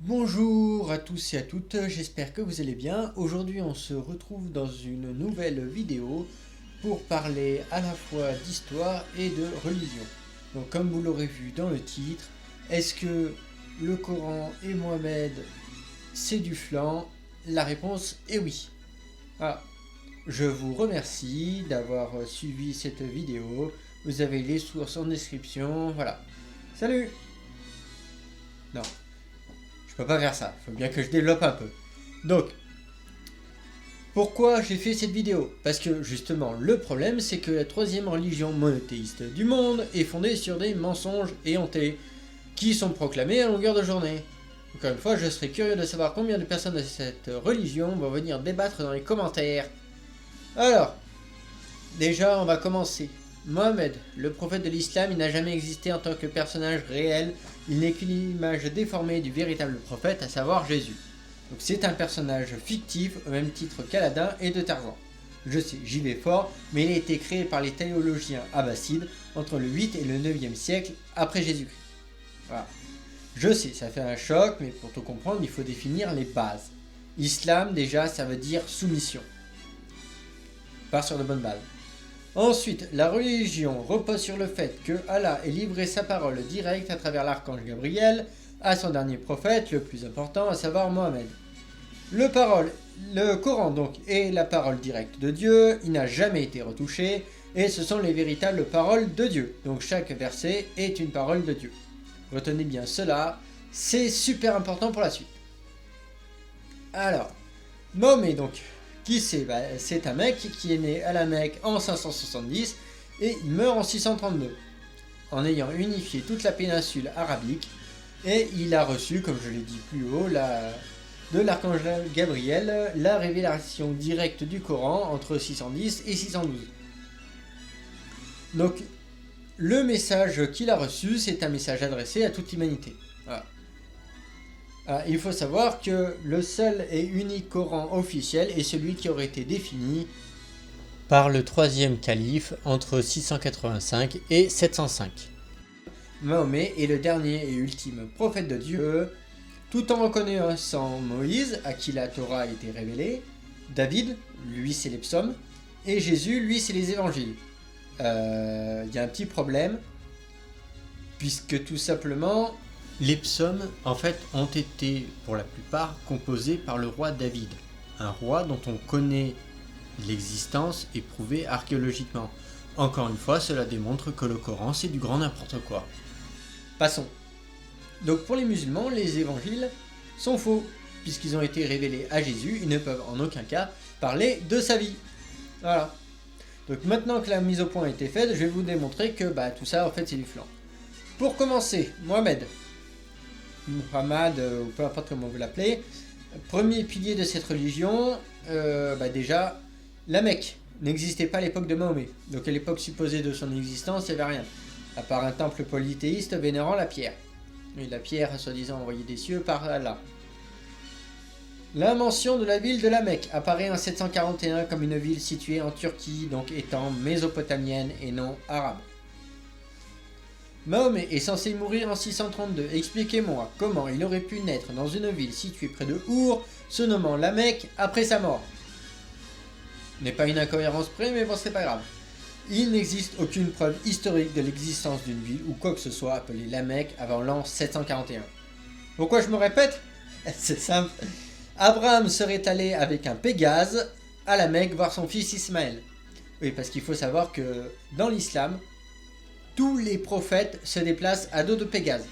Bonjour à tous et à toutes, j'espère que vous allez bien. Aujourd'hui on se retrouve dans une nouvelle vidéo pour parler à la fois d'histoire et de religion. Donc comme vous l'aurez vu dans le titre, est-ce que le Coran et Mohamed c'est du flan? La réponse est oui. Ah, je vous remercie d'avoir suivi cette vidéo. Vous avez les sources en description, voilà. Salut! Non, je peux pas faire ça, il faut bien que je développe un peu. Donc, pourquoi j'ai fait cette vidéo? Parce que justement, le problème c'est que la troisième religion monothéiste du monde est fondée sur des mensonges éhontés qui sont proclamés à longueur de journée. Encore une fois, je serais curieux de savoir combien de personnes de cette religion vont venir débattre dans les commentaires. Alors, déjà on va commencer. Mohamed, le prophète de l'islam, il n'a jamais existé en tant que personnage réel, il n'est qu'une image déformée du véritable prophète, à savoir Jésus. Donc c'est un personnage fictif au même titre qu'Aladin et de Tarzan. Je sais, j'y vais fort, mais il a été créé par les théologiens abbassides entre le 8 et le 9e siècle après Jésus-Christ. Voilà. Je sais, ça fait un choc, mais pour tout comprendre, il faut définir les bases. Islam, déjà, ça veut dire soumission. Part sur de bonnes bases. Ensuite, la religion repose sur le fait que Allah ait livré sa parole directe à travers l'archange Gabriel à son dernier prophète, le plus important, à savoir Mohammed. Le Coran donc est la parole directe de Dieu, il n'a jamais été retouché, et ce sont les véritables paroles de Dieu. Donc chaque verset est une parole de Dieu. Retenez bien cela, c'est super important pour la suite. Alors, Mahomet donc, qui c'est? C'est un mec qui est né à la Mecque en 570 et il meurt en 632, en ayant unifié toute la péninsule arabique, et il a reçu, comme je l'ai dit plus haut, de l'archange Gabriel, la révélation directe du Coran entre 610 et 612. Donc, le message qu'il a reçu, c'est un message adressé à toute l'humanité. Voilà. Il faut savoir que le seul et unique Coran officiel est celui qui aurait été défini par le troisième calife entre 685 et 705. Mahomet est le dernier et ultime prophète de Dieu, tout en reconnaissant Moïse, à qui la Torah a été révélée, David, lui c'est les psaumes, et Jésus, lui c'est les évangiles. Y a un petit problème, puisque tout simplement, les psaumes, en fait, ont été, pour la plupart, composés par le roi David, un roi dont on connaît l'existence et prouvée archéologiquement. Encore une fois, cela démontre que le Coran, c'est du grand n'importe quoi. Passons. Donc pour les musulmans, les évangiles sont faux, puisqu'ils ont été révélés à Jésus, ils ne peuvent en aucun cas parler de sa vie. Voilà. Donc maintenant que la mise au point a été faite, je vais vous démontrer que tout ça, en fait, c'est du flan. Pour commencer, Mohamed, ou peu importe comment vous l'appelez, premier pilier de cette religion, déjà, la Mecque n'existait pas à l'époque de Mahomet. Donc à l'époque supposée de son existence, il n'y avait rien, à part un temple polythéiste vénérant la pierre. Et la pierre, soi-disant envoyée des cieux par Allah. La mention de la ville de la Mecque apparaît en 741 comme une ville située en Turquie, donc étant mésopotamienne et non arabe. Mahomet est censé mourir en 632. Expliquez-moi comment il aurait pu naître dans une ville située près de Our, se nommant la Mecque, après sa mort. N'est pas une incohérence près, mais bon, c'est pas grave. Il n'existe aucune preuve historique de l'existence d'une ville ou quoi que ce soit appelée la Mecque avant l'an 741. Pourquoi je me répète? C'est simple. Abraham serait allé avec un Pégase à la Mecque voir son fils Ismaël. Oui, parce qu'il faut savoir que dans l'islam, tous les prophètes se déplacent à dos de Pégase.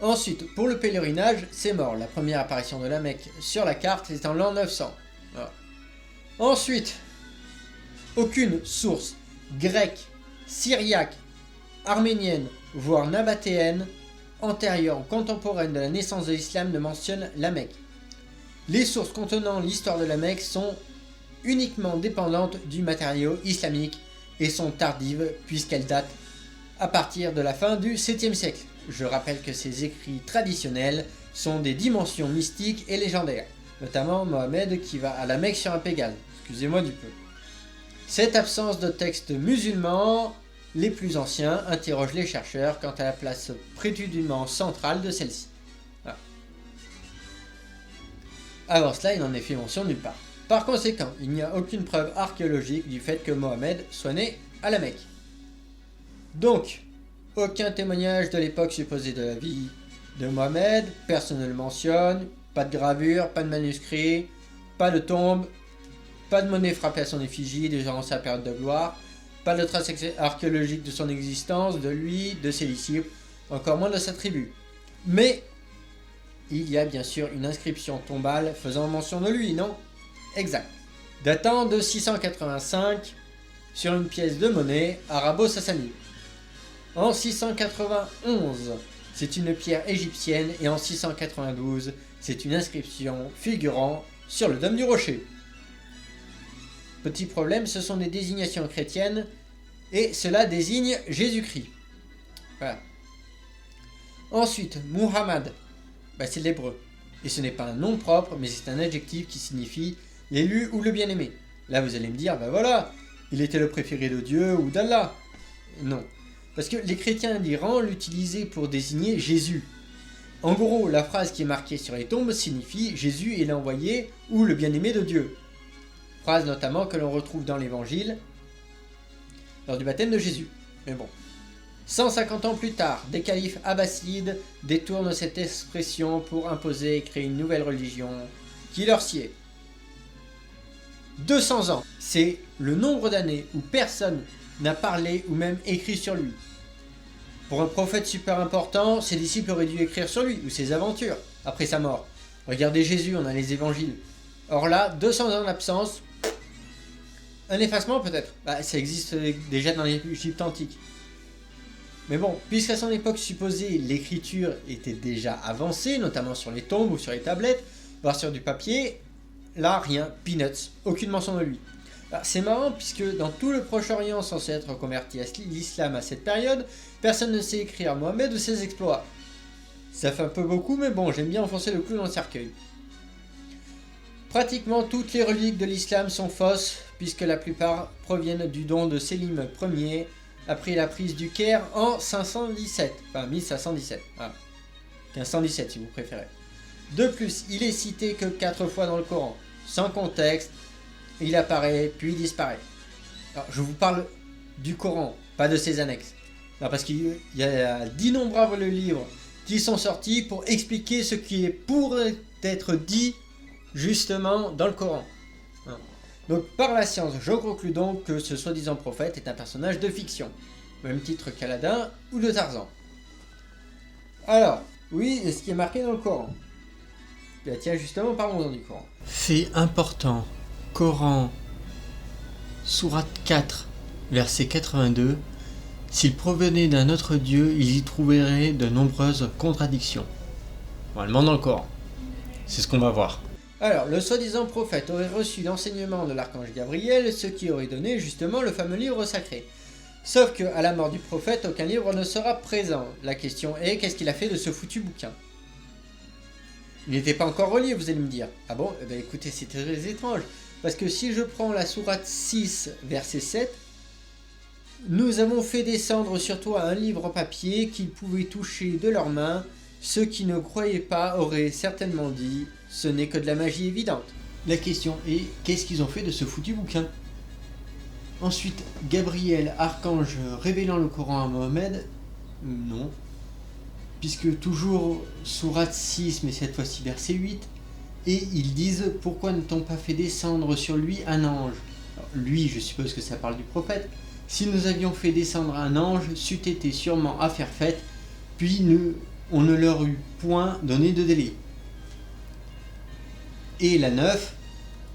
Ensuite, pour le pèlerinage, c'est mort. La première apparition de la Mecque sur la carte est en l'an 900. Voilà. Ensuite, aucune source grecque, syriaque, arménienne, voire nabatéenne, antérieure ou contemporaine de la naissance de l'islam ne mentionne la Mecque. Les sources contenant l'histoire de la Mecque sont uniquement dépendantes du matériau islamique et sont tardives puisqu'elles datent à partir de la fin du 7e siècle. Je rappelle que ces écrits traditionnels sont des dimensions mystiques et légendaires, notamment Mohamed qui va à la Mecque sur un Pégase, excusez-moi du peu. Cette absence de texte musulman les plus anciens interrogent les chercheurs quant à la place prétendument centrale de celle-ci. Voilà. Avant cela, il n'en est fait mention nulle part. Par conséquent, il n'y a aucune preuve archéologique du fait que Mohammed soit né à la Mecque. Donc, aucun témoignage de l'époque supposée de la vie de Mohammed, personne ne le mentionne, pas de gravure, pas de manuscrit, pas de tombe, pas de monnaie frappée à son effigie durant sa période de gloire, pas de traces archéologiques de son existence, de lui, de ses disciples, encore moins de sa tribu. Mais il y a bien sûr une inscription tombale faisant mention de lui, non? Exact. Datant de 685 sur une pièce de monnaie arabo-sassanide. En 691, c'est une pierre égyptienne et en 692, c'est une inscription figurant sur le dôme du rocher. Petit problème, ce sont des désignations chrétiennes et cela désigne Jésus-Christ. Voilà. Ensuite, Muhammad, c'est l'hébreu. Et ce n'est pas un nom propre, mais c'est un adjectif qui signifie l'élu ou le bien-aimé. Là, vous allez me dire, voilà, il était le préféré de Dieu ou d'Allah. Non. Parce que les chrétiens d'Iran l'utilisaient pour désigner Jésus. En gros, la phrase qui est marquée sur les tombes signifie Jésus est l'envoyé ou le bien-aimé de Dieu. Phrase notamment que l'on retrouve dans l'évangile lors du baptême de Jésus. Mais bon. 150 ans plus tard, des califes abbassides détournent cette expression pour imposer et créer une nouvelle religion qui leur sied. 200 ans, c'est le nombre d'années où personne n'a parlé ou même écrit sur lui. Pour un prophète super important, ses disciples auraient dû écrire sur lui ou ses aventures après sa mort. Regardez Jésus, on a les évangiles. Or là, 200 ans d'absence, un effacement peut-être. Ça existe déjà dans l'Égypte antique. Mais bon, puisqu'à son époque supposée, l'écriture était déjà avancée, notamment sur les tombes ou sur les tablettes, voire sur du papier, là rien, peanuts, aucune mention de lui. C'est marrant puisque dans tout le Proche-Orient censé être converti à l'islam à cette période, personne ne sait écrire Mohammed ou ses exploits. Ça fait un peu beaucoup, mais bon, j'aime bien enfoncer le clou dans le cercueil. Pratiquement toutes les reliques de l'islam sont fausses, puisque la plupart proviennent du don de Sélim Ier, après la prise du Caire en 517, enfin 1517, 1517 si vous préférez. De plus, il est cité que 4 fois dans le Coran, sans contexte, il apparaît puis disparaît. Alors, je vous parle du Coran, pas de ses annexes. Non, parce qu'il y a d'innombrables livres qui sont sortis pour expliquer ce qui est pour être dit justement dans le Coran. Donc par la science, je conclus donc que ce soi-disant prophète est un personnage de fiction, au même titre qu'Aladin ou de Tarzan. Alors, oui, ce qui est marqué dans le Coran. Tiens, justement, parlons-en du Coran. Fait important, Coran, sourate 4, verset 82, s'il provenait d'un autre Dieu, il y trouverait de nombreuses contradictions. Normalement dans le Coran. C'est ce qu'on va voir. Alors, le soi-disant prophète aurait reçu l'enseignement de l'archange Gabriel, ce qui aurait donné justement le fameux livre sacré. Sauf que, à la mort du prophète, aucun livre ne sera présent. La question est, qu'est-ce qu'il a fait de ce foutu bouquin? Il n'était pas encore relié, vous allez me dire. Ah bon? Eh bien écoutez, c'est très étrange. Parce que si je prends la sourate 6, verset 7, nous avons fait descendre sur toi un livre papier qu'ils pouvaient toucher de leurs mains. Ceux qui ne croyaient pas auraient certainement dit « ce n'est que de la magie évidente ». La question est, qu'est-ce qu'ils ont fait de ce foutu bouquin? Ensuite, Gabriel, archange révélant le Coran à Mohammed? Non. Puisque toujours sourate 6, mais cette fois-ci verset 8, et ils disent « pourquoi n'a-t-on pas fait descendre sur lui un ange ?» Alors, lui, je suppose que ça parle du prophète. « Si nous avions fait descendre un ange, c'eût été sûrement affaire faite, puis on ne leur eût point donné de délai. » Et la 9,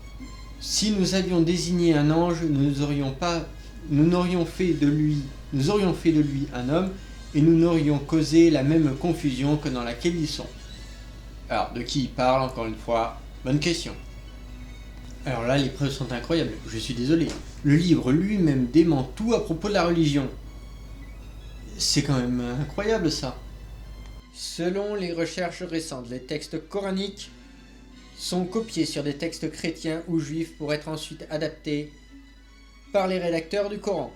« si nous avions désigné un ange, nous aurions fait de lui un homme, et nous n'aurions causé la même confusion que dans laquelle ils sont. » Alors, de qui il parle, encore une fois? Bonne question. Alors là, les preuves sont incroyables, je suis désolé. Le livre lui-même dément tout à propos de la religion. C'est quand même incroyable ça. Selon les recherches récentes, les textes coraniques sont copiés sur des textes chrétiens ou juifs pour être ensuite adaptés par les rédacteurs du Coran.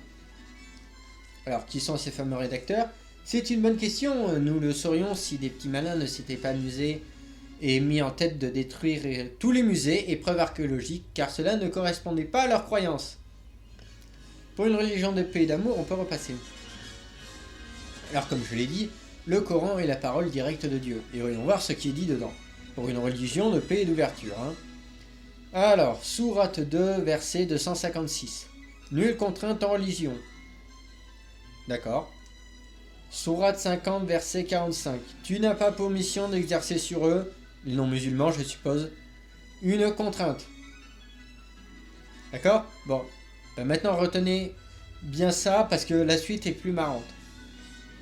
Alors, qui sont ces fameux rédacteurs? C'est une bonne question. Nous le saurions si des petits malins ne s'étaient pas amusés et mis en tête de détruire tous les musées et preuves archéologiques, car cela ne correspondait pas à leurs croyances. Pour une religion de paix et d'amour, on peut repasser. Alors, comme je l'ai dit, le Coran est la parole directe de Dieu. Et voyons voir ce qui est dit dedans. Pour une religion de paix et d'ouverture. Alors, sourate 2, verset 256. Nulle contrainte en religion. D'accord. Sourate 50, verset 45. Tu n'as pas pour mission d'exercer sur eux, les non-musulmans je suppose, une contrainte. D'accord. Bon. Maintenant retenez bien ça parce que la suite est plus marrante.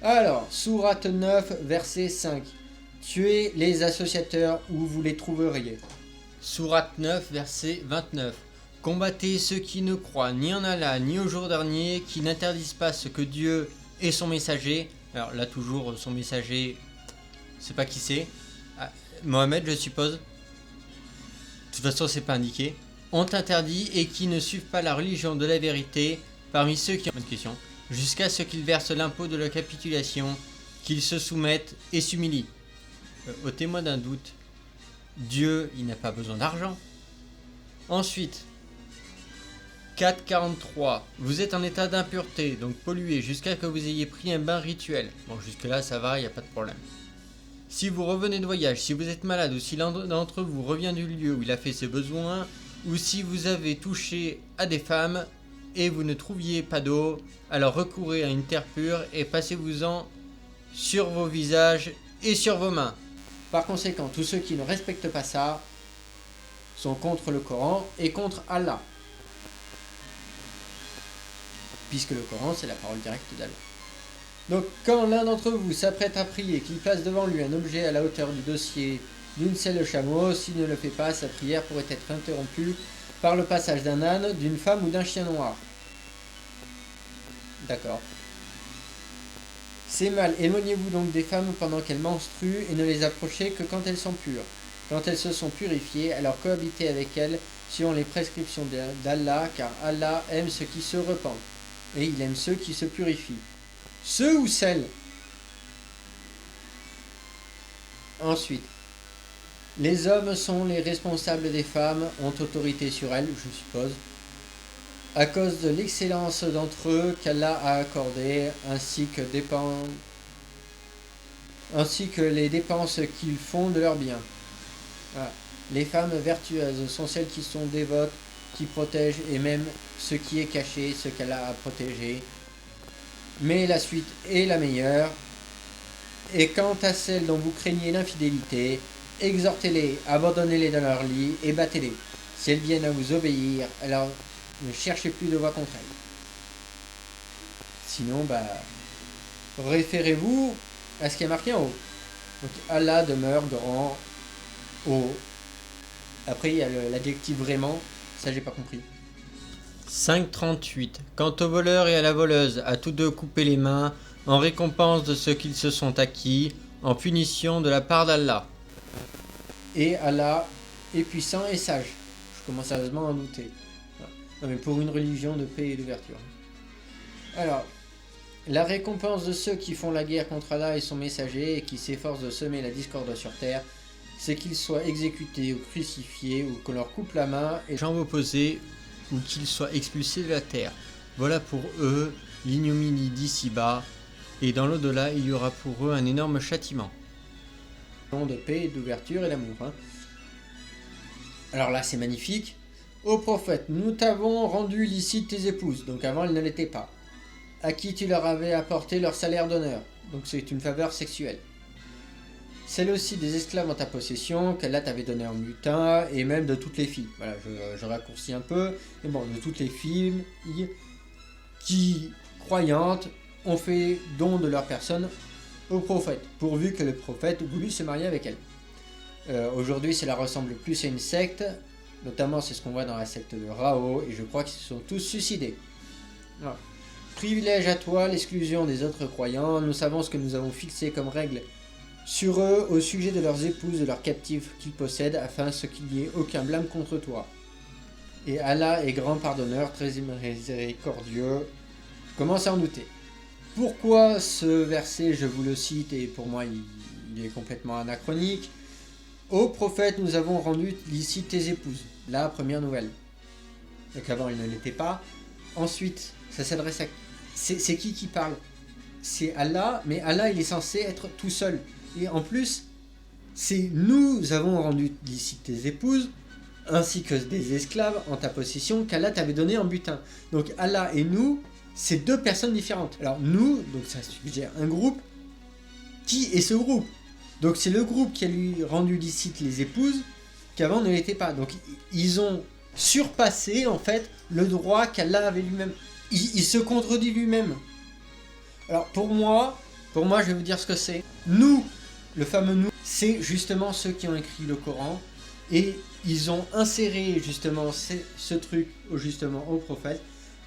Alors, sourate 9, verset 5. Tuez les associateurs où vous les trouveriez. Sourate 9, verset 29. Combattez ceux qui ne croient ni en Allah ni au jour dernier, qui n'interdisent pas ce que Dieu et son messager. Alors là toujours son messager, c'est pas qui c'est. Mohamed je suppose. De toute façon c'est pas indiqué. Ont interdit et qui ne suivent pas la religion de la vérité parmi ceux qui ont une question, jusqu'à ce qu'ils versent l'impôt de leur capitulation, qu'ils se soumettent et s'humilient. Au témoin d'un doute, Dieu, il n'a pas besoin d'argent. Ensuite, 4.43. Vous êtes en état d'impureté, donc pollué, jusqu'à ce que vous ayez pris un bain rituel. Bon, jusque là, ça va, il n'y a pas de problème. Si vous revenez de voyage, si vous êtes malade, ou si l'un d'entre vous revient du lieu où il a fait ses besoins, ou si vous avez touché à des femmes et vous ne trouviez pas d'eau, alors recourez à une terre pure et passez-vous-en sur vos visages et sur vos mains. Par conséquent, tous ceux qui ne respectent pas ça sont contre le Coran et contre Allah. Puisque le Coran, c'est la parole directe d'Allah. Donc, quand l'un d'entre vous s'apprête à prier, qu'il place devant lui un objet à la hauteur du dossier d'une selle de chameau, s'il ne le fait pas, sa prière pourrait être interrompue par le passage d'un âne, d'une femme ou d'un chien noir. D'accord. C'est mal, éloignez-vous donc des femmes pendant qu'elles menstruent et ne les approchez que quand elles sont pures. Quand elles se sont purifiées, alors cohabitez avec elles selon les prescriptions d'Allah, car Allah aime ceux qui se repentent, et il aime ceux qui se purifient. Ceux ou celles. Ensuite, les hommes sont les responsables des femmes, ont autorité sur elles, je suppose, à cause de l'excellence d'entre eux qu'Allah a accordée, ainsi que les dépenses qu'ils font de leurs biens. Voilà. Les femmes vertueuses sont celles qui sont dévotes, qui protègent et même ce qui est caché, ce qu'Allah a protégé. Mais la suite est la meilleure. Et quant à celles dont vous craignez l'infidélité, exhortez-les, abandonnez-les dans leur lit et battez-les. Si elles viennent à vous obéir, alors ne cherchez plus de voix contre elles. Sinon, référez-vous à ce qui est marqué en haut. Donc Allah demeure grand, haut. Après, il y a l'adjectif vraiment, ça j'ai pas compris. 5.38. Quant au voleur et à la voleuse, à tous deux couper les mains, en récompense de ce qu'ils se sont acquis, en punition de la part d'Allah. Et Allah est puissant et sage. Je commence sérieusement à en douter. Non, mais pour une religion de paix et d'ouverture. Alors, la récompense de ceux qui font la guerre contre Allah et son messager et qui s'efforcent de semer la discorde sur terre, c'est qu'ils soient exécutés ou crucifiés ou qu'on leur coupe la main et jambes opposées ou qu'ils soient expulsés de la terre. Voilà pour eux l'ignominie d'ici-bas et dans l'au-delà il y aura pour eux un énorme châtiment. De paix, d'ouverture et d'amour. Alors là c'est magnifique. Ô prophète, nous t'avons rendu licite tes épouses, donc avant elles ne l'étaient pas, à qui tu leur avais apporté leur salaire d'honneur, donc c'est une faveur sexuelle. Celle aussi des esclaves en ta possession, qu'Allah t'avait donné en butin, et même de toutes les filles. Voilà, je raccourcis un peu, mais bon, de toutes les filles qui, croyantes, ont fait don de leur personne au prophète, pourvu que le prophète voulut se marier avec elles. Aujourd'hui, cela ressemble plus à une secte, notamment c'est ce qu'on voit dans la secte de Rao, et je crois qu'ils se sont tous suicidés. Voilà. Privilège à toi l'exclusion des autres croyants, nous savons ce que nous avons fixé comme règle sur eux au sujet de leurs épouses, de leurs captifs qu'ils possèdent, afin qu'il n'y ait aucun blâme contre toi. Et Allah est grand pardonneur, très miséricordieux. Je commence à en douter. Pourquoi ce verset, je vous le cite, et pour moi il est complètement anachronique. Ô prophète, nous avons rendu licite tes épouses. La première nouvelle. Donc avant, il ne l'était pas. Ensuite, ça s'adresse à... C'est qui parle? C'est Allah, mais Allah, il est censé être tout seul. Et en plus, c'est nous avons rendu licite tes épouses, ainsi que des esclaves en ta possession qu'Allah t'avait donné en butin. Donc Allah et nous, c'est deux personnes différentes. Alors nous, donc ça suggère un groupe. Qui est ce groupe? Donc c'est le groupe qui a lui rendu licite les épouses, qu'avant ne l'était pas. Donc ils ont surpassé en fait le droit qu'Allah avait lui-même. Il se contredit lui-même. Alors pour moi, je vais vous dire ce que c'est. Nous, le fameux nous, c'est justement ceux qui ont écrit le Coran. Et ils ont inséré justement ce truc justement au prophète.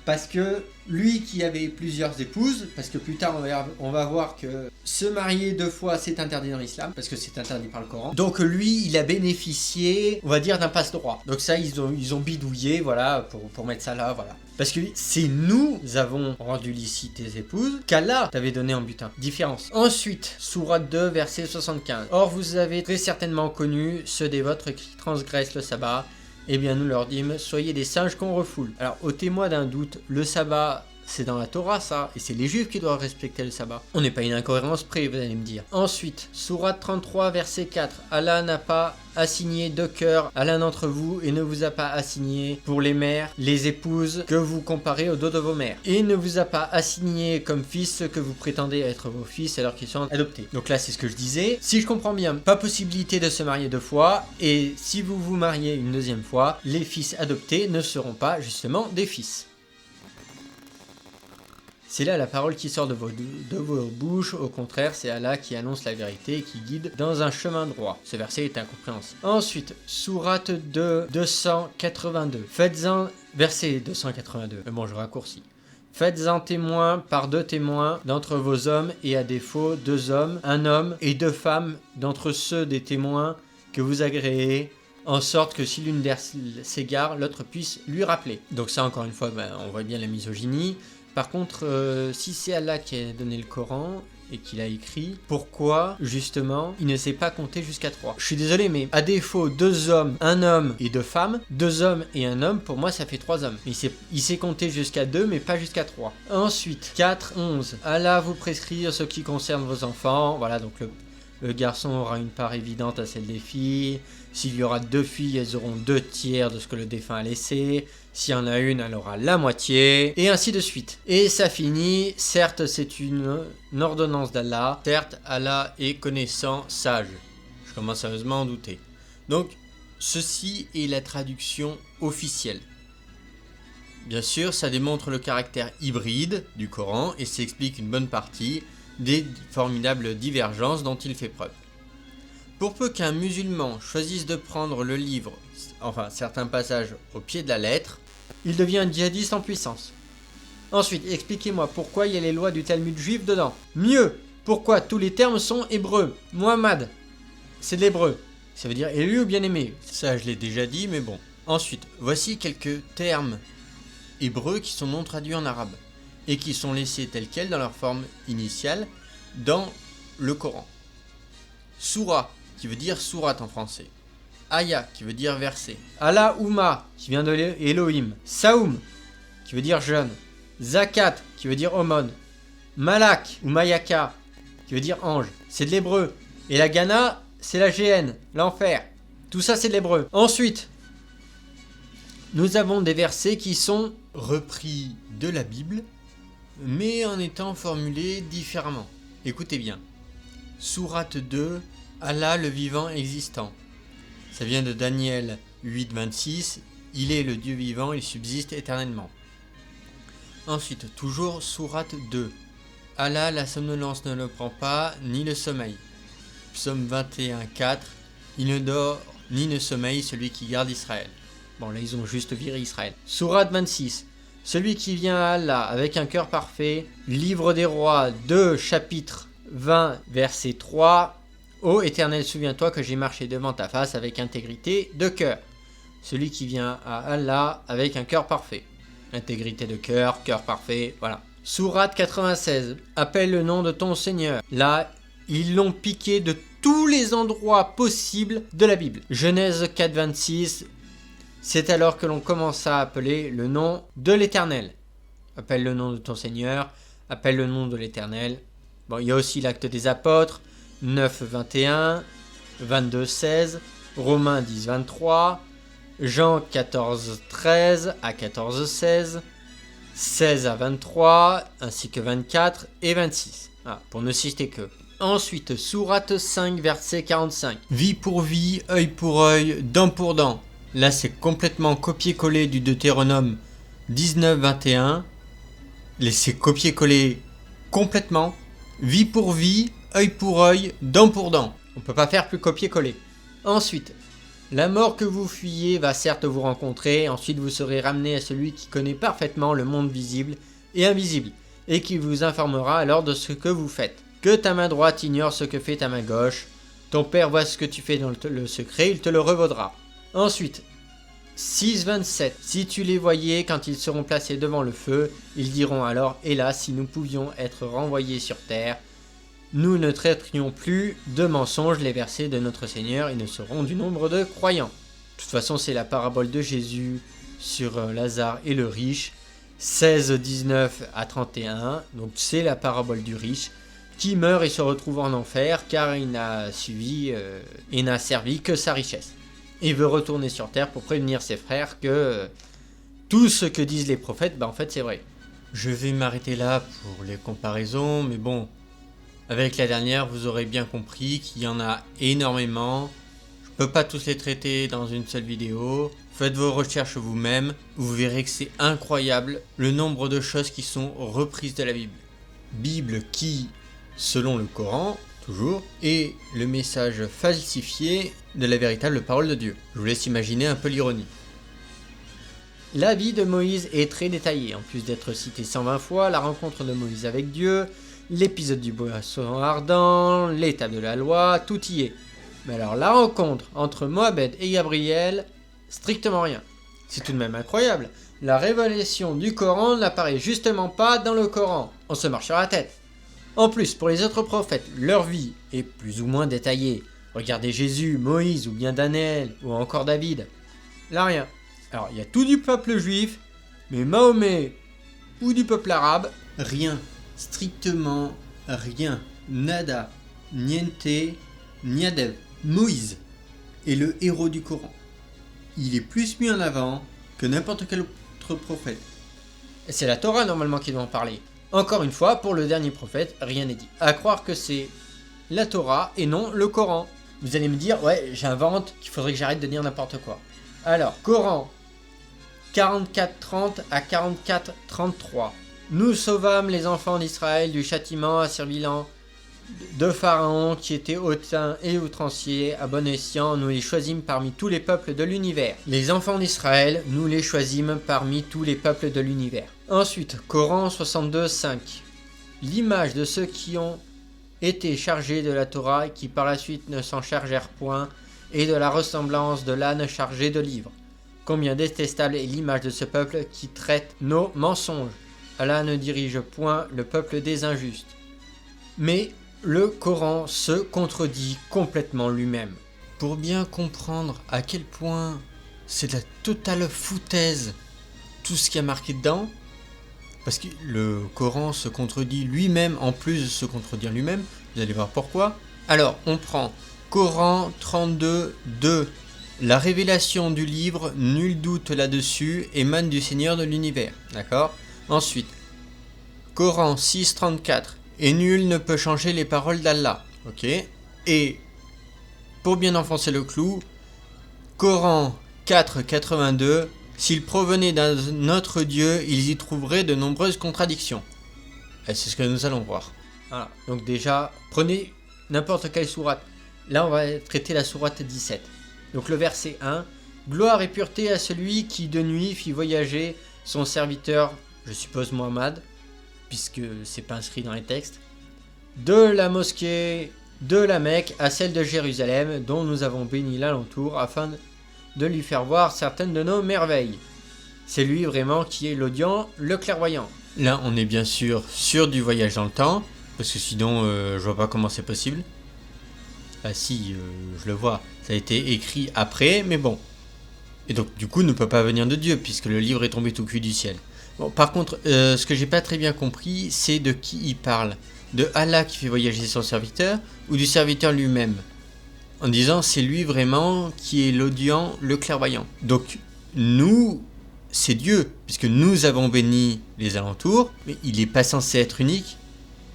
Parce que lui qui avait plusieurs épouses, parce que plus tard on va voir que se marier 2 fois c'est interdit dans l'islam, parce que c'est interdit par le Coran. Donc lui il a bénéficié, on va dire, d'un passe-droit. Donc ça ils ont bidouillé, voilà, pour mettre ça là, voilà. Parce que c'est nous avons rendu licite tes épouses qu'Allah t'avait donné en butin. Différence. Ensuite, sourate 2, verset 75. Or vous avez très certainement connu ceux des vôtres qui transgressent le sabbat. Eh bien nous leur dîmes, soyez des singes qu'on refoule. Alors au témoin d'un doute, le sabbat c'est dans la Torah ça, et c'est les juifs qui doivent respecter le sabbat. On n'est pas une incohérence près, vous allez me dire. Ensuite, sourate 33 verset 4, Allah n'a pas assigné de cœur à l'un d'entre vous et ne vous a pas assigné pour les mères, les épouses que vous comparez au dos de vos mères. Et ne vous a pas assigné comme fils ceux que vous prétendez être vos fils alors qu'ils sont adoptés. Donc là c'est ce que je disais. Si je comprends bien, pas possibilité de se marier 2 fois, et si vous vous mariez une 2e fois, les fils adoptés ne seront pas justement des fils. C'est là la parole qui sort de vos bouches, au contraire, c'est Allah qui annonce la vérité et qui guide dans un chemin droit. Ce verset est incompréhensible. Ensuite, sourate 2, 282. Faites-en, verset 282, bon je raccourcis. Faites-en témoin par 2 témoins d'entre vos hommes, et à défaut 2 hommes, 1 homme et 2 femmes d'entre ceux des témoins que vous agréez, en sorte que si l'une d'elles s'égare, l'autre puisse lui rappeler. Donc ça encore une fois, on voit bien la misogynie. Par contre, si c'est Allah qui a donné le Coran et qui l'a écrit, pourquoi justement il ne sait pas compter jusqu'à 3? Je suis désolé, mais à défaut 2 hommes, 1 homme et 2 femmes, 2 hommes et 1 homme, pour moi ça fait 3 hommes. Il sait compter jusqu'à 2 mais pas jusqu'à 3. Ensuite, 4, 11. Allah vous prescrit ce qui concerne vos enfants. Voilà, donc le garçon aura une part évidente à celle des filles. S'il y aura 2 filles, elles auront 2 tiers de ce que le défunt a laissé. S'il y en a une, elle aura la moitié, et ainsi de suite. Et ça finit, certes c'est une ordonnance d'Allah, certes Allah est connaissant, sage. Je commence sérieusement à en douter. Donc, ceci est la traduction officielle. Bien sûr, ça démontre le caractère hybride du Coran, et ça explique une bonne partie des formidables divergences dont il fait preuve. Pour peu qu'un musulman choisisse de prendre le livre, enfin certains passages au pied de la lettre, il devient un djihadiste en puissance. Ensuite, expliquez-moi pourquoi il y a les lois du Talmud juif dedans. Mieux, pourquoi tous les termes sont hébreux. Muhammad, c'est de l'hébreu. Ça veut dire élu ou bien-aimé. Ça, je l'ai déjà dit, mais bon. Ensuite, voici quelques termes hébreux qui sont non traduits en arabe et qui sont laissés tels quels dans leur forme initiale dans le Coran. Soura, qui veut dire sourate en français. Aya, qui veut dire verset. Allahumma, qui vient de Elohim. Saoum, qui veut dire jeûne. Zakat, qui veut dire aumône. Malak, ou Mayaka, qui veut dire ange. C'est de l'hébreu. Et la Gana, c'est la GN, l'enfer. Tout ça, c'est de l'hébreu. Ensuite, nous avons des versets qui sont repris de la Bible, mais en étant formulés différemment. Écoutez bien. Sourate 2, Allah le vivant existant. Ça vient de Daniel 8, 26. Il est le Dieu vivant, il subsiste éternellement. Ensuite, toujours sourate 2. Allah, la somnolence ne le prend pas, ni le sommeil. Psaume 21, 4. Il ne dort ni ne sommeille celui qui garde Israël. Bon, là, ils ont juste viré Israël. Sourate 26. Celui qui vient à Allah avec un cœur parfait. Livre des rois 2, chapitre 20, verset 3. Ô Éternel, souviens-toi que j'ai marché devant ta face avec intégrité de cœur. Celui qui vient à Allah avec un cœur parfait. Intégrité de cœur, cœur parfait, voilà. Sourate 96, appelle le nom de ton Seigneur. Là, ils l'ont piqué de tous les endroits possibles de la Bible. Genèse 4, 26, c'est alors que l'on commença à appeler le nom de l'Éternel. Appelle le nom de ton Seigneur, appelle le nom de l'Éternel. Bon, il y a aussi l'acte des apôtres, 9, 21, 22, 16, Romains 10, 23, Jean 14, 13 à 14, 16, 16 à 23, ainsi que 24 et 26. Ah, pour ne citer que. Ensuite, sourate 5, verset 45. Vie pour vie, œil pour œil, dent pour dent. Là, c'est complètement copié-collé du Deutéronome 19, 21. C'est copié-collé complètement. Vie pour vie, œil pour œil, dent pour dent. On peut pas faire plus copier-coller. Ensuite, la mort que vous fuyez va certes vous rencontrer, ensuite vous serez ramené à celui qui connaît parfaitement le monde visible et invisible, et qui vous informera alors de ce que vous faites. Que ta main droite ignore ce que fait ta main gauche, ton père voit ce que tu fais dans le secret, il te le revaudra. Ensuite, 6.27. Si tu les voyais quand ils seront placés devant le feu, ils diront alors, hélas, si nous pouvions être renvoyés sur terre, nous ne traiterions plus de mensonges les versets de notre Seigneur et ne serons du nombre de croyants. De toute façon, c'est la parabole de Jésus sur Lazare et le riche, 16, 19 à 31. Donc c'est la parabole du riche qui meurt et se retrouve en enfer car il n'a servi que sa richesse. Il veut retourner sur terre pour prévenir ses frères que tout ce que disent les prophètes, en fait c'est vrai. Je vais m'arrêter là pour les comparaisons, mais bon, avec la dernière, vous aurez bien compris qu'il y en a énormément. Je peux pas tous les traiter dans une seule vidéo. Faites vos recherches vous-même. Vous verrez que c'est incroyable le nombre de choses qui sont reprises de la Bible. Bible qui, selon le Coran, toujours, est le message falsifié de la véritable parole de Dieu. Je vous laisse imaginer un peu l'ironie. La vie de Moïse est très détaillée. En plus d'être citée 120 fois, la rencontre de Moïse avec Dieu, l'épisode du buisson ardent, l'étape de la loi, tout y est. Mais alors la rencontre entre Mohamed et Gabriel, strictement rien. C'est tout de même incroyable. La révélation du Coran n'apparaît justement pas dans le Coran. On se marche sur la tête. En plus, pour les autres prophètes, leur vie est plus ou moins détaillée. Regardez Jésus, Moïse ou bien Daniel ou encore David. Là rien. Alors il y a tout du peuple juif, mais Mahomet ou du peuple arabe, rien. Strictement rien, nada, niente, niadev. Moïse est le héros du Coran. Il est plus mis en avant que n'importe quel autre prophète. Et c'est la Torah normalement qui doit en parler. Encore une fois, pour le dernier prophète, rien n'est dit. À croire que c'est la Torah et non le Coran. Vous allez me dire, ouais, j'invente, qu'il faudrait que j'arrête de dire n'importe quoi. Alors, Coran 44-30 à 44-33. Nous sauvâmes les enfants d'Israël du châtiment asservilant de Pharaon qui était hautain et outrancier. À bon escient, nous les choisîmes parmi tous les peuples de l'univers. Les enfants d'Israël, nous les choisîmes parmi tous les peuples de l'univers. Ensuite, Coran 62-5. L'image de ceux qui ont été chargés de la Torah et qui par la suite ne s'en chargèrent point, et de la ressemblance de l'âne chargé de livres. Combien détestable est l'image de ce peuple qui traite nos mensonges. Allah ne dirige point le peuple des injustes. Mais le Coran se contredit complètement lui-même. Pour bien comprendre à quel point c'est de la totale foutaise tout ce qui est marqué dedans, parce que le Coran se contredit lui-même en plus de se contredire lui-même, vous allez voir pourquoi. Alors, on prend Coran 32-2. La révélation du livre, nul doute là-dessus, émane du Seigneur de l'univers. D'accord ? Ensuite, Coran 6.34. Et nul ne peut changer les paroles d'Allah. Ok ? Et, pour bien enfoncer le clou, Coran 4.82. S'ils provenaient d'un autre Dieu, ils y trouveraient de nombreuses contradictions. Et c'est ce que nous allons voir. Voilà. Donc déjà, prenez n'importe quelle sourate. Là, on va traiter la sourate 17. Donc le verset 1. Gloire et pureté à celui qui de nuit fit voyager son serviteur, je suppose Mohammed, puisque c'est pas inscrit dans les textes, de la mosquée de la Mecque à celle de Jérusalem, dont nous avons béni l'alentour, afin de lui faire voir certaines de nos merveilles. C'est lui vraiment qui est l'audient, le clairvoyant. Là, on est bien sûr du voyage dans le temps, parce que sinon, je vois pas comment c'est possible. Ah si, je le vois, ça a été écrit après, mais bon. Et donc, du coup, ne peut pas venir de Dieu, puisque le livre est tombé tout cuit du ciel. Bon, par contre, ce que j'ai pas très bien compris, c'est de qui il parle. De Allah qui fait voyager son serviteur, ou du serviteur lui-même. En disant, c'est lui vraiment qui est l'audient, le clairvoyant. Donc, nous, c'est Dieu, puisque nous avons béni les alentours, mais il n'est pas censé être unique.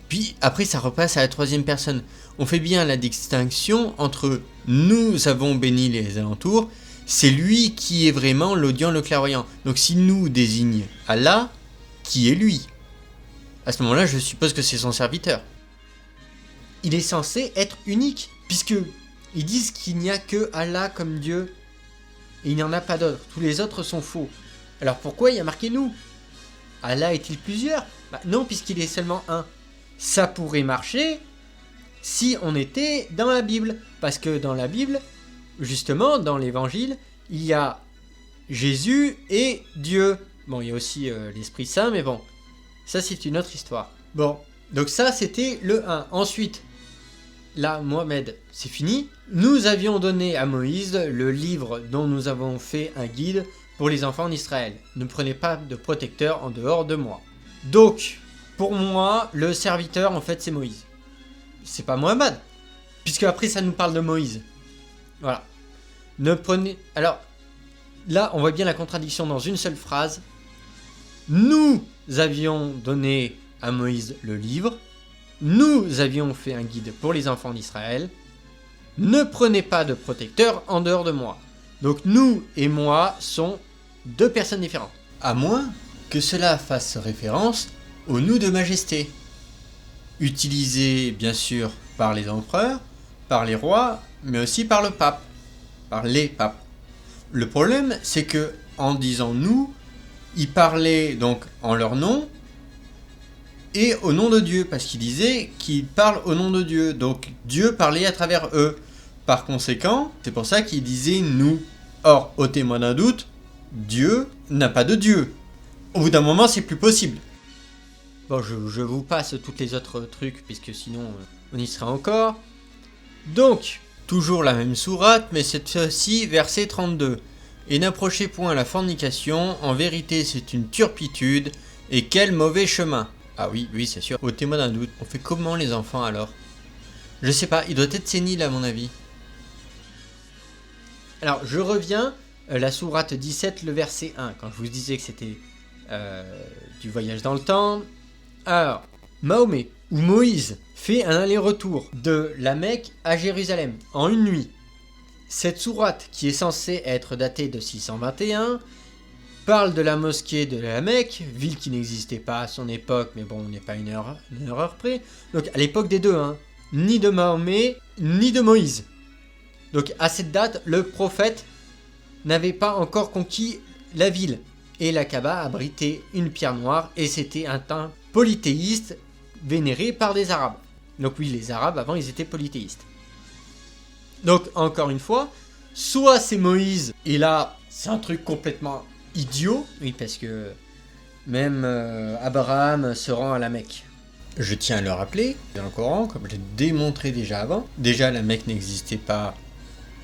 Puis après, ça repasse à la troisième personne. On fait bien la distinction entre nous avons béni les alentours, c'est lui qui est vraiment l'audient, le clairvoyant. Donc si nous désigne Allah, qui est lui? À ce moment-là, je suppose que c'est son serviteur. Il est censé être unique, puisque ils disent qu'il n'y a que Allah comme Dieu, et il n'y en a pas d'autre. Tous les autres sont faux. Alors pourquoi il y a marqué nous? Allah est-il plusieurs? Non, puisqu'il est seulement un. Ça pourrait marcher si on était dans la Bible. Parce que dans la Bible, justement, dans l'évangile, il y a Jésus et Dieu. Bon, il y a aussi l'Esprit Saint, mais bon, ça c'est une autre histoire. Bon, donc ça c'était le 1. Ensuite, là, Mohamed, c'est fini. Nous avions donné à Moïse le livre dont nous avons fait un guide pour les enfants d'Israël. Ne prenez pas de protecteur en dehors de moi. Donc, pour moi, le serviteur, en fait, c'est Moïse. C'est pas Mohammed. Puisque après, ça nous parle de Moïse. Voilà. Ne prenez... Alors, là, on voit bien la contradiction dans une seule phrase. Nous avions donné à Moïse le livre. Nous avions fait un guide pour les enfants d'Israël. Ne prenez pas de protecteur en dehors de moi. Donc, nous et moi sont deux personnes différentes. À moins que cela fasse référence au nous de majesté, utilisé bien sûr par les empereurs, par les rois, mais aussi par le pape, par les papes. Le problème, c'est que en disant nous, ils parlaient donc en leur nom et au nom de Dieu, parce qu'ils disaient qu'ils parlent au nom de Dieu, donc Dieu parlait à travers eux. Par conséquent, c'est pour ça qu'ils disaient nous. Or, au témoin d'un doute, Dieu n'a pas de Dieu. Au bout d'un moment, c'est plus possible. Bon, je vous passe toutes les autres trucs, puisque sinon, on y sera encore. Donc, toujours la même sourate, mais cette fois-ci, verset 32. Et n'approchez point la fornication, en vérité c'est une turpitude, et quel mauvais chemin. Ah oui, c'est sûr, au témoin d'un doute. On fait comment les enfants alors? Je sais pas, il doit être sénile à mon avis. Alors, je reviens, la sourate 17, le verset 1, quand je vous disais que c'était du voyage dans le temps. Alors, Mahomet ou Moïse fait un aller-retour de la Mecque à Jérusalem en une nuit. Cette sourate, qui est censée être datée de 621, parle de la mosquée de la Mecque, ville qui n'existait pas à son époque, mais bon, on n'est pas une erreur près. Donc à l'époque des deux, ni de Mahomet, ni de Moïse. Donc à cette date, le prophète n'avait pas encore conquis la ville. Et la Kaaba abritait une pierre noire, et c'était un temple polythéiste vénéré par des Arabes. Donc oui, les Arabes, avant, ils étaient polythéistes. Donc, encore une fois, soit c'est Moïse, et là, c'est un truc complètement idiot, oui, parce que même Abraham se rend à la Mecque. Je tiens à le rappeler, dans le Coran, comme j'ai démontré déjà avant, déjà la Mecque n'existait pas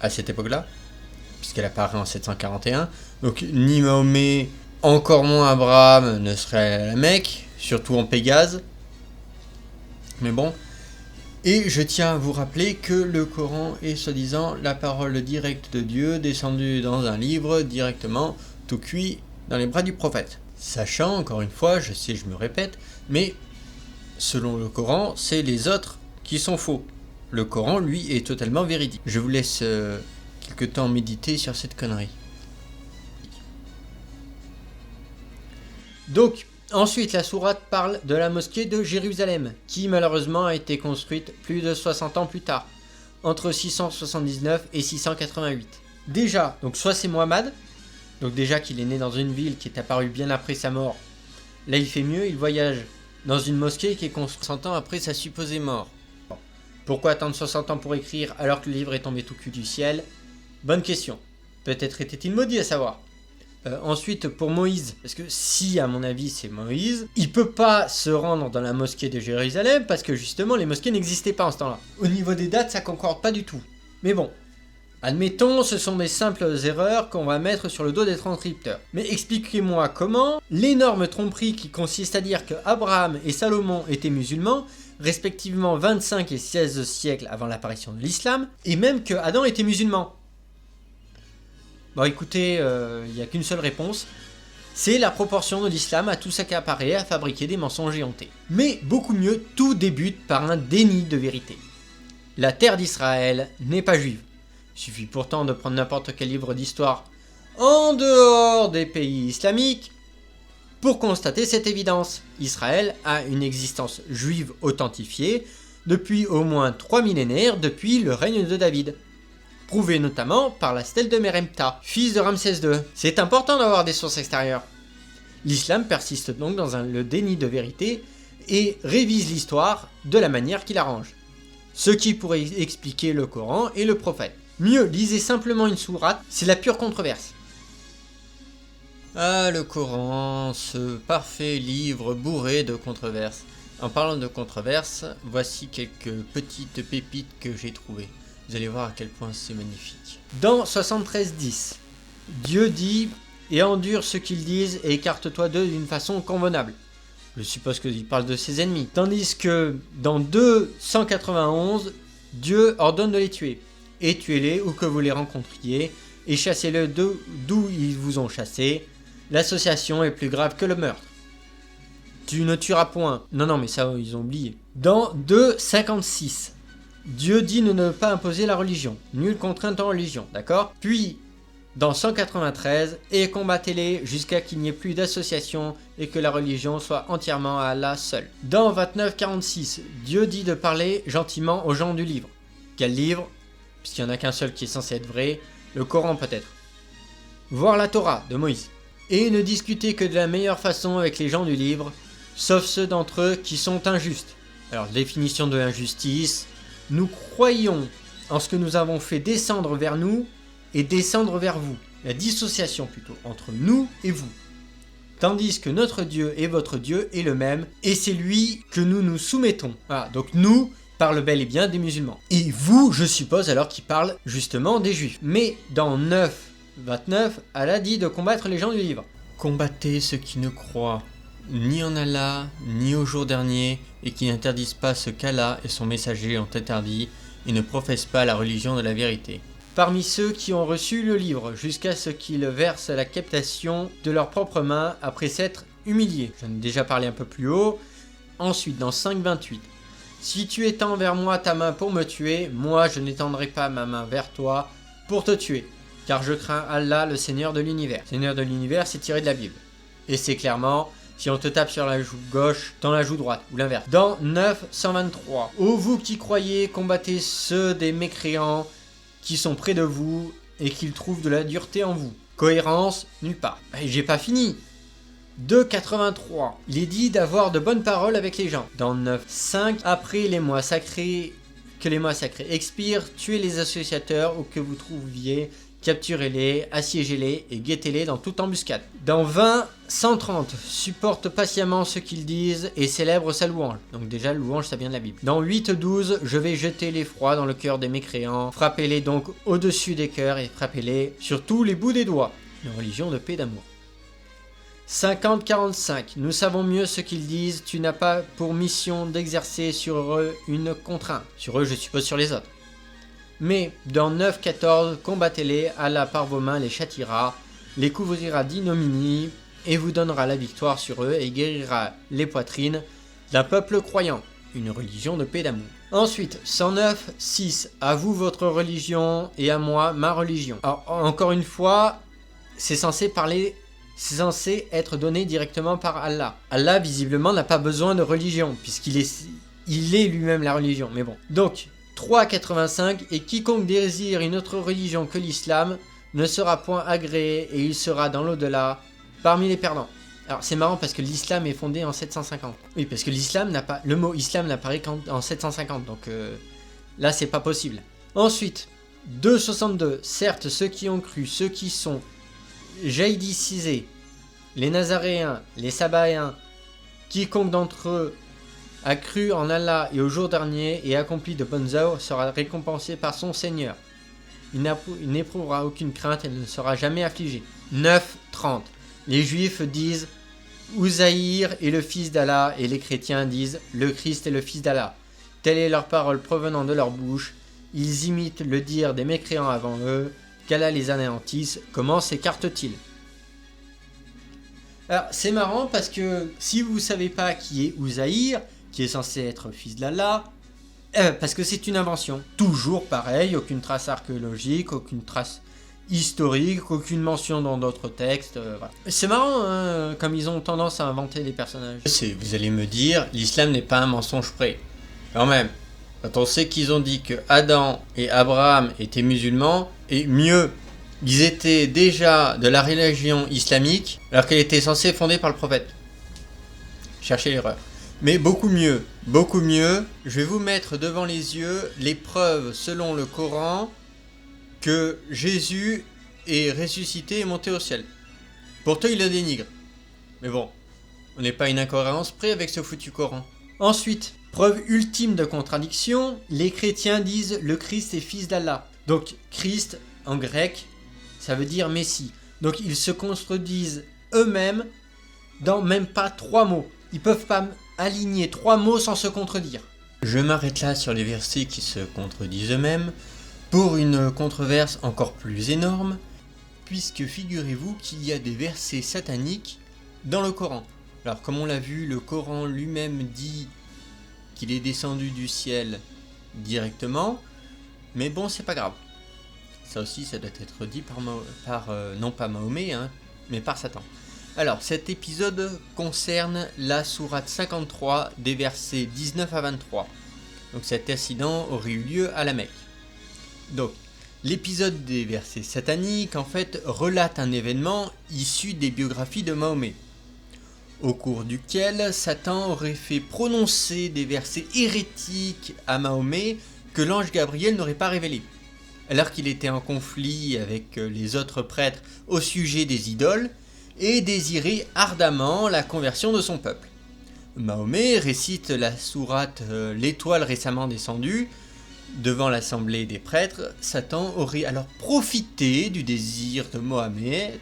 à cette époque-là, puisqu'elle apparaît en 741, donc ni Mahomet, encore moins Abraham ne serait à la Mecque, surtout en Pégase. Mais bon, et je tiens à vous rappeler que le Coran est soi-disant la parole directe de Dieu, descendue dans un livre directement, tout cuit dans les bras du prophète. Sachant, encore une fois, je sais, je me répète, mais selon le Coran, c'est les autres qui sont faux. Le Coran, lui, est totalement véridique. Je vous laisse quelque temps méditer sur cette connerie. Donc, ensuite, la sourate parle de la mosquée de Jérusalem, qui malheureusement a été construite plus de 60 ans plus tard, entre 679 et 688. Déjà, donc soit c'est Muhammad, donc déjà qu'il est né dans une ville qui est apparue bien après sa mort. Là, il fait mieux, il voyage dans une mosquée qui est construite 60 ans après sa supposée mort. Bon. Pourquoi attendre 60 ans pour écrire alors que le livre est tombé tout cul du ciel? Bonne question. Peut-être était-il maudit à savoir. Ensuite, pour Moïse, parce que si à mon avis c'est Moïse, il peut pas se rendre dans la mosquée de Jérusalem parce que justement les mosquées n'existaient pas en ce temps-là. Au niveau des dates, ça concorde pas du tout. Mais bon, admettons, ce sont des simples erreurs qu'on va mettre sur le dos des transcripteurs. Mais expliquez-moi comment l'énorme tromperie qui consiste à dire que Abraham et Salomon étaient musulmans, respectivement 25 et 16 siècles avant l'apparition de l'islam, et même que Adam était musulman. Bon écoutez, il n'y a qu'une seule réponse, c'est la proportion de l'islam à tout s'accaparer à fabriquer des mensonges éhontés. Mais beaucoup mieux, tout débute par un déni de vérité. La terre d'Israël n'est pas juive. Il suffit pourtant de prendre n'importe quel livre d'histoire en dehors des pays islamiques pour constater cette évidence. Israël a une existence juive authentifiée depuis au moins 3 millénaires depuis le règne de David. Prouvé notamment par la stèle de Meremta, fils de Ramsès II. C'est important d'avoir des sources extérieures. L'islam persiste donc dans le déni de vérité et révise l'histoire de la manière qu'il arrange. Ce qui pourrait expliquer le Coran et le prophète. Mieux, lisez simplement une sourate, c'est la pure controverse. Ah, le Coran, ce parfait livre bourré de controverses. En parlant de controverses, voici quelques petites pépites que j'ai trouvées. Vous allez voir à quel point c'est magnifique. Dans 73-10, Dieu dit « Et endure ce qu'ils disent et écarte-toi d'eux d'une façon convenable ». Je suppose qu'il parle de ses ennemis. Tandis que dans 2-191, Dieu ordonne de les tuer. Et tuez-les où que vous les rencontriez, et chassez-les d'où ils vous ont chassé. L'association est plus grave que le meurtre. Tu ne tueras point. Non, mais ça, ils ont oublié. Dans 2-56, Dieu dit de ne pas imposer la religion. Nulle contrainte en religion, d'accord? Puis, dans 193, et combattez-les jusqu'à qu'il n'y ait plus d'association et que la religion soit entièrement à Allah seul. Dans 29-46, Dieu dit de parler gentiment aux gens du livre. Quel livre? Puisqu'il n'y en a qu'un seul qui est censé être vrai, le Coran peut-être. Voir la Torah de Moïse. Et ne discutez que de la meilleure façon avec les gens du livre, sauf ceux d'entre eux qui sont injustes. Alors, définition de l'injustice. Nous croyons en ce que nous avons fait descendre vers nous et descendre vers vous. La dissociation plutôt entre nous et vous. Tandis que notre Dieu et votre Dieu est le même et c'est lui que nous nous soumettons. Voilà, donc nous parle bel et bien des musulmans. Et vous, je suppose alors qu'il parle justement des juifs. Mais dans 9-29, Allah dit de combattre les gens du livre. Combattez ceux qui ne croient ni en Allah, ni au jour dernier, et qui n'interdisent pas ce qu'Allah et son messager ont interdit, et ne professent pas la religion de la vérité. Parmi ceux qui ont reçu le livre, jusqu'à ce qu'ils versent la captation de leurs propres mains après s'être humiliés. J'en ai déjà parlé un peu plus haut. Ensuite, dans 5-28. Si tu étends vers moi ta main pour me tuer, moi je n'étendrai pas ma main vers toi pour te tuer, car je crains Allah, le Seigneur de l'univers. Seigneur de l'univers, c'est tiré de la Bible. Et c'est clairement, si on te tape sur la joue gauche, dans la joue droite, ou l'inverse. Dans 9-123, ô vous qui croyez, combattez ceux des mécréants qui sont près de vous et qu'ils trouvent de la dureté en vous. Cohérence, nulle part. Et j'ai pas fini. 2-83. Il est dit d'avoir de bonnes paroles avec les gens. Dans 9-5, après les mois sacrés, que les mois sacrés expirent, tuez les associateurs où que vous trouviez, capturez-les, assiégez-les et guettez-les dans toute embuscade. Dans 20-130, supporte patiemment ce qu'ils disent et célèbre sa louange. Donc déjà, louange, ça vient de la Bible. Dans 8-12, je vais jeter l'effroi dans le cœur des mécréants. Frappez-les donc au-dessus des cœurs et frappez-les sur tous les bouts des doigts. Une religion de paix et d'amour. 50-45, nous savons mieux ce qu'ils disent, tu n'as pas pour mission d'exercer sur eux une contrainte. Sur eux, je suppose sur les autres. Mais dans 9-14, combattez-les, Allah par vos mains les châtiera, les couvrira d'ignominie, et vous donnera la victoire sur eux, et guérira les poitrines d'un peuple croyant. Une religion de paix et d'amour. Ensuite, 109-6, à vous votre religion, et à moi ma religion. Alors, encore une fois, c'est censé être donné directement par Allah. Allah, visiblement, n'a pas besoin de religion, puisqu'il est lui-même la religion. Mais bon. Donc, 3-85, et quiconque désire une autre religion que l'islam ne sera point agréé, et il sera dans l'au-delà, parmi les perdants. Alors, c'est marrant parce que l'islam est fondé en 750. Oui, parce que le mot islam n'apparaît qu'en 750, donc là, c'est pas possible. Ensuite, 2-62, certes, ceux qui ont cru, ceux qui sont jaïdicisé les Nazaréens, les Sabbaéens, quiconque d'entre eux a cru en Allah et au jour dernier et accompli de bonnes œuvres sera récompensé par son Seigneur. Il n'éprouvera aucune crainte et ne sera jamais affligé. 9.30. Les Juifs disent Uzaïr est le fils d'Allah et les chrétiens disent le Christ est le fils d'Allah. Telle est leur parole provenant de leur bouche. Ils imitent le dire des mécréants avant eux. Qu'Allah les anéantisse. Comment s'écartent-ils? Alors c'est marrant parce que si vous ne savez pas qui est Uzaïr, qui est censé être fils d'Allah, parce que c'est une invention. Toujours pareil, aucune trace archéologique, aucune trace historique, aucune mention dans d'autres textes. Voilà. C'est marrant, hein, comme ils ont tendance à inventer des personnages. Vous allez me dire, l'islam n'est pas un mensonge près. Quand même, quand on sait qu'ils ont dit que Adam et Abraham étaient musulmans, et mieux, ils étaient déjà de la religion islamique, alors qu'elle était censée fondée par le prophète. Cherchez l'erreur. Mais beaucoup mieux, je vais vous mettre devant les yeux les preuves selon le Coran que Jésus est ressuscité et monté au ciel. Pourtant il le dénigre. Mais bon, on n'est pas une incohérence près avec ce foutu Coran. Ensuite, preuve ultime de contradiction, les chrétiens disent le Christ est fils d'Allah. Donc Christ en grec, ça veut dire Messie. Donc ils se contredisent eux-mêmes dans même pas 3 mots. Ils peuvent pas aligner 3 mots sans se contredire. Je m'arrête là sur les versets qui se contredisent eux-mêmes pour une controverse encore plus énorme, puisque figurez-vous qu'il y a des versets sataniques dans le Coran. Alors comme on l'a vu, le Coran lui-même dit qu'il est descendu du ciel directement, mais bon c'est pas grave. Ça aussi ça doit être dit par non pas Mahomet, hein, mais par Satan. Alors, cet épisode concerne la sourate 53 des versets 19 à 23. Donc cet incident aurait eu lieu à la Mecque. Donc, l'épisode des versets sataniques, en fait, relate un événement issu des biographies de Mahomet, au cours duquel Satan aurait fait prononcer des versets hérétiques à Mahomet que l'ange Gabriel n'aurait pas révélés, alors qu'il était en conflit avec les autres prêtres au sujet des idoles, et désirait ardemment la conversion de son peuple. Mahomet récite la sourate l'étoile récemment descendue devant l'assemblée des prêtres. Satan aurait alors profité du désir de Mohammed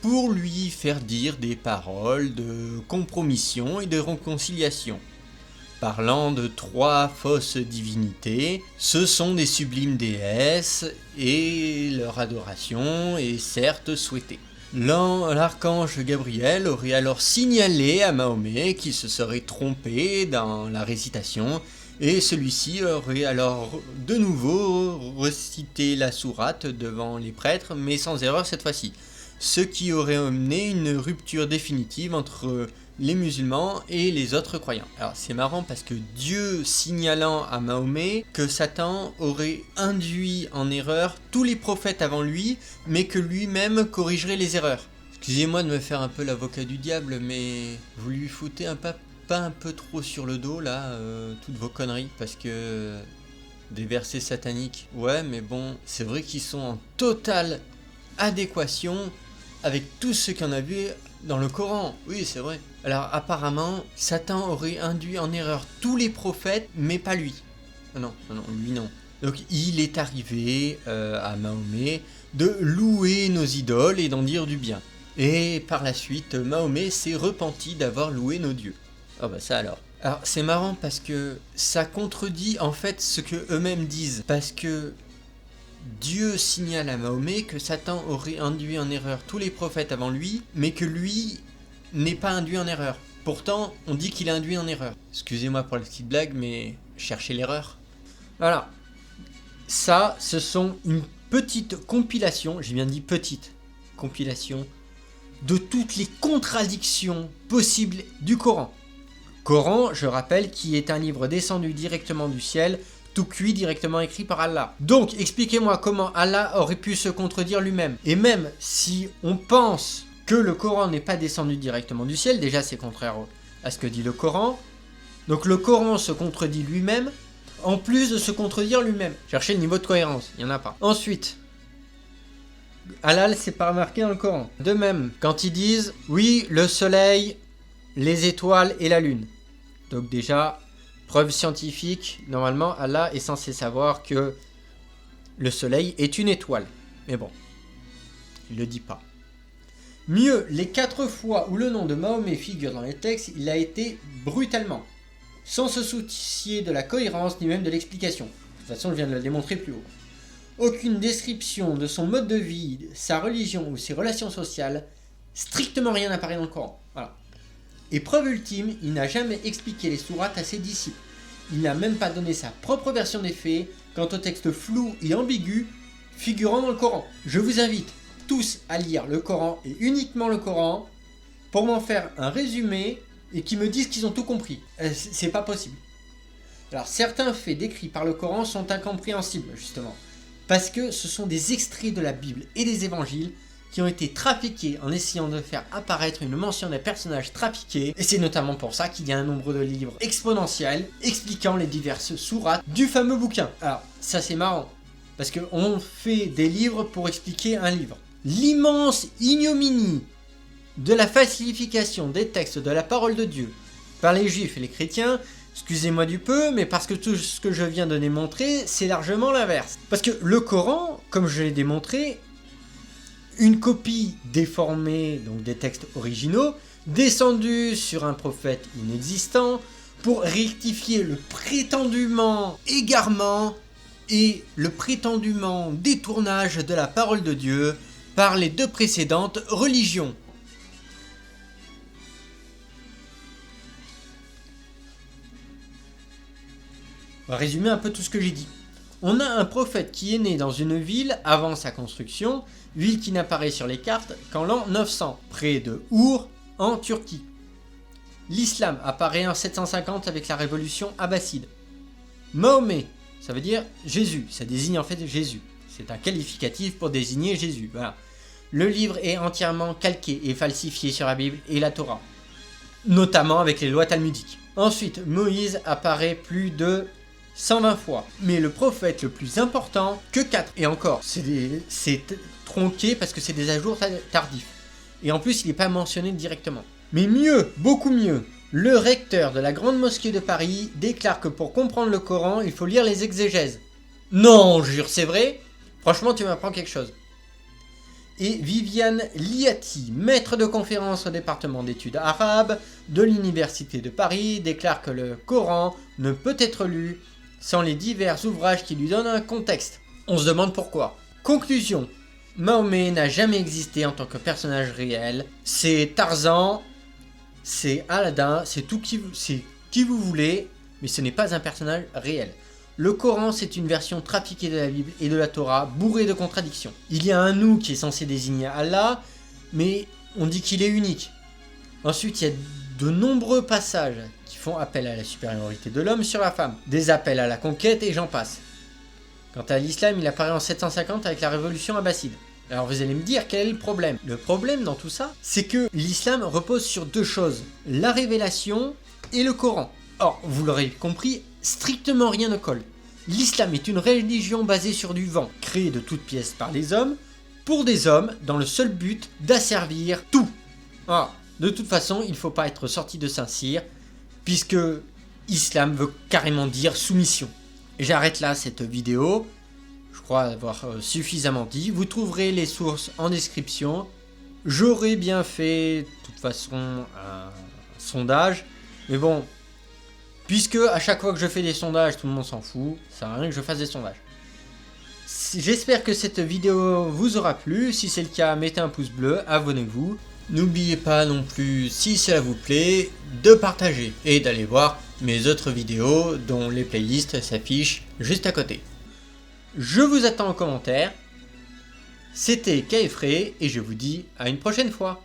pour lui faire dire des paroles de compromission et de réconciliation. Parlant de 3 fausses divinités, ce sont des sublimes déesses et leur adoration est certes souhaitée. L'archange Gabriel aurait alors signalé à Mahomet qu'il se serait trompé dans la récitation et celui-ci aurait alors de nouveau récité la sourate devant les prêtres, mais sans erreur cette fois-ci, ce qui aurait amené une rupture définitive entre les musulmans et les autres croyants. Alors c'est marrant parce que Dieu signalant à Mahomet que Satan aurait induit en erreur tous les prophètes avant lui, mais que lui-même corrigerait les erreurs. Excusez-moi de me faire un peu l'avocat du diable, mais vous lui foutez pas un peu trop sur le dos là, toutes vos conneries, parce que des versets sataniques, ouais mais bon, c'est vrai qu'ils sont en totale adéquation avec tout ce qu'on a vu dans le Coran, oui c'est vrai. Alors apparemment, Satan aurait induit en erreur tous les prophètes, mais pas lui. Non, lui non. Donc il est arrivé à Mahomet de louer nos idoles et d'en dire du bien. Et par la suite, Mahomet s'est repenti d'avoir loué nos dieux. Oh bah ça alors. Alors c'est marrant parce que ça contredit en fait ce que eux-mêmes disent. Parce que Dieu signale à Mahomet que Satan aurait induit en erreur tous les prophètes avant lui, mais que lui n'est pas induit en erreur. Pourtant, on dit qu'il est induit en erreur. Excusez-moi pour la petite blague, mais cherchez l'erreur. Voilà. Ça, ce sont une petite compilation, j'ai bien dit petite compilation, de toutes les contradictions possibles du Coran. Coran, je rappelle, qui est un livre descendu directement du ciel, tout cuit directement écrit par Allah. Donc, expliquez-moi comment Allah aurait pu se contredire lui-même. Et même si on pense que le Coran n'est pas descendu directement du ciel, déjà c'est contraire à ce que dit le Coran. Donc le Coran se contredit lui-même, en plus de se contredire lui-même. Cherchez le niveau de cohérence, il n'y en a pas. Ensuite, halal, c'est pas remarqué dans le Coran. De même, quand ils disent oui, le soleil, les étoiles et la lune. Donc déjà, preuve scientifique, normalement, Allah est censé savoir que le soleil est une étoile. Mais bon, il le dit pas. Mieux, les 4 fois où le nom de Mahomet figure dans les textes, il a été brutalement, sans se soucier de la cohérence ni même de l'explication. De toute façon, je viens de le démontrer plus haut. Aucune description de son mode de vie, sa religion ou ses relations sociales, strictement rien n'apparaît dans le Coran. Voilà. Et preuve ultime, il n'a jamais expliqué les sourates à ses disciples. Il n'a même pas donné sa propre version des faits quant aux textes flous et ambigus figurant dans le Coran. Je vous invite tous à lire le Coran et uniquement le Coran pour m'en faire un résumé et qui me disent qu'ils ont tout compris. C'est pas possible. Alors certains faits décrits par le Coran sont incompréhensibles justement parce que ce sont des extraits de la Bible et des évangiles qui ont été trafiqués en essayant de faire apparaître une mention des personnages trafiqués, et c'est notamment pour ça qu'il y a un nombre de livres exponentiel expliquant les diverses sourates du fameux bouquin. Alors ça c'est marrant parce qu'on fait des livres pour expliquer un livre. L'immense ignominie de la falsification des textes de la parole de Dieu par les juifs et les chrétiens, excusez-moi du peu, mais parce que tout ce que je viens de démontrer, c'est largement l'inverse. Parce que le Coran, comme je l'ai démontré, une copie déformée donc des textes originaux, descendue sur un prophète inexistant, pour rectifier le prétendument égarement et le prétendument détournage de la parole de Dieu par les 2 précédentes religions. On va résumer un peu tout ce que j'ai dit. On a un prophète qui est né dans une ville avant sa construction, ville qui n'apparaît sur les cartes qu'en l'an 900, près de Our, en Turquie. L'islam apparaît en 750 avec la révolution abbasside. Mahomet, ça veut dire Jésus, ça désigne en fait Jésus. C'est un qualificatif pour désigner Jésus. Voilà. Le livre est entièrement calqué et falsifié sur la Bible et la Torah, notamment avec les lois talmudiques. Ensuite, Moïse apparaît plus de 120 fois. Mais le prophète le plus important, que 4. Et encore, c'est tronqué parce que c'est des ajouts tardifs. Et en plus, il n'est pas mentionné directement. Mais mieux, beaucoup mieux, le recteur de la grande mosquée de Paris déclare que pour comprendre le Coran, il faut lire les exégèses. Non, jure, c'est vrai? Franchement, tu m'apprends quelque chose. Et Viviane Liati, maître de conférence au département d'études arabes de l'université de Paris, déclare que le Coran ne peut être lu sans les divers ouvrages qui lui donnent un contexte. On se demande pourquoi. Conclusion. Mahomet n'a jamais existé en tant que personnage réel. C'est Tarzan, c'est Aladdin, c'est qui vous voulez, mais ce n'est pas un personnage réel. Le Coran, c'est une version trafiquée de la Bible et de la Torah, bourrée de contradictions. Il y a un nous qui est censé désigner Allah, mais on dit qu'il est unique. Ensuite, il y a de nombreux passages qui font appel à la supériorité de l'homme sur la femme, des appels à la conquête et j'en passe. Quant à l'islam, il apparaît en 750 avec la révolution abbasside. Alors vous allez me dire quel est le problème? Le problème dans tout ça, c'est que l'islam repose sur 2 choses, la révélation et le Coran. Or, vous l'aurez compris, strictement rien ne colle. L'islam est une religion basée sur du vent, créée de toutes pièces par les hommes, pour des hommes, dans le seul but d'asservir tout. Ah, de toute façon, il ne faut pas être sorti de Saint-Cyr, puisque islam veut carrément dire soumission. J'arrête là cette vidéo, je crois avoir suffisamment dit. Vous trouverez les sources en description. J'aurais bien fait, de toute façon, un sondage, mais bon, puisque à chaque fois que je fais des sondages, tout le monde s'en fout, ça sert à rien que je fasse des sondages. J'espère que cette vidéo vous aura plu. Si c'est le cas, mettez un pouce bleu, abonnez-vous. N'oubliez pas non plus, si cela vous plaît, de partager et d'aller voir mes autres vidéos dont les playlists s'affichent juste à côté. Je vous attends en commentaire. C'était Kaefré et je vous dis à une prochaine fois.